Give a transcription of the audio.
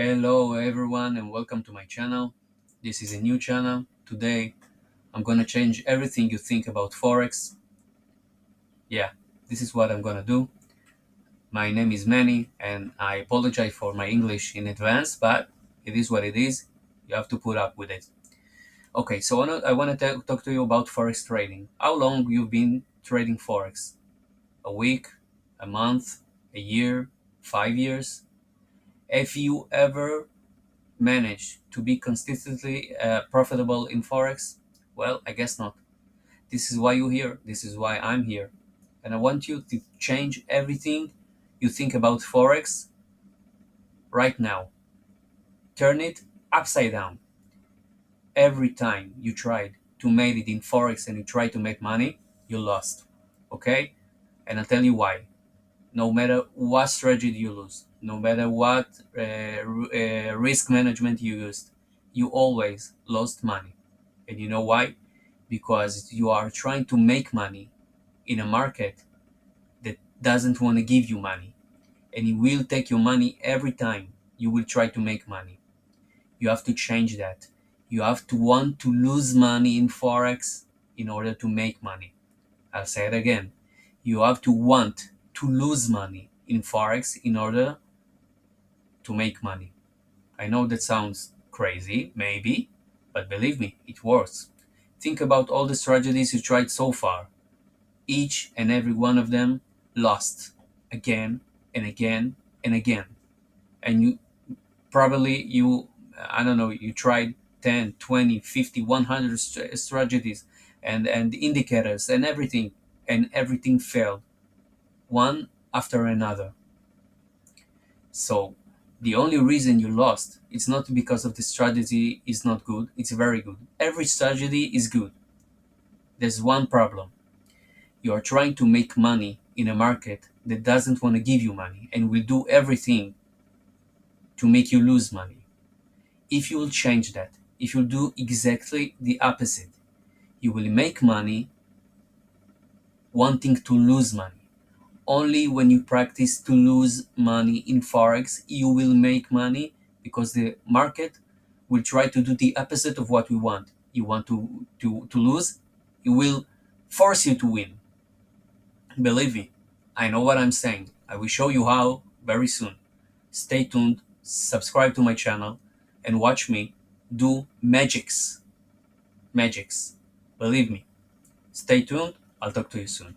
Hello everyone and welcome to my channel. This is a new channel. Today I'm gonna change everything you think about Forex. Yeah, this is what I'm gonna do. My name is Manny and I apologize for my English in advance, but it is what it is. You have to put up with it. Okay, so I wanna talk to you about Forex trading. How long you've been trading Forex? A week? A month? A year? 5 years? Have you ever manage to be consistently profitable in Forex? Well, I guess not. This is why you're here. This is why I'm here. And I want you to change everything you think about Forex right now. Turn it upside down. Every time you tried to make it in Forex and you try to make money, you lost. Okay? And I'll tell you why. No matter what strategy you lose, no matter what risk management you used, you always lost money. And you know why? Because you are trying to make money in a market that doesn't want to give you money. And it will take your money every time you will try to make money. You have to change that. You have to want to lose money in Forex in order to make money. I'll say it again. You have to want to lose money in Forex in order to make money. I know that sounds crazy, maybe, but believe me, it works. Think about all the strategies you tried so far. Each and every one of them lost again and again and again. And I don't know, you tried 10, 20, 50, 100 strategies and indicators and everything failed, one after another. So the only reason you lost, it's not because of the strategy is not good, it's very good. Every strategy is good. There's one problem. You are trying to make money in a market that doesn't want to give you money and will do everything to make you lose money. If you will change that, if you do exactly the opposite, you will make money wanting to lose money. Only when you practice to lose money in Forex, you will make money because the market will try to do the opposite of what we want. You want to lose, it will force you to win. Believe me, I know what I'm saying. I will show you how very soon. Stay tuned, subscribe to my channel, and watch me do magics. Magics. Believe me. Stay tuned. I'll talk to you soon.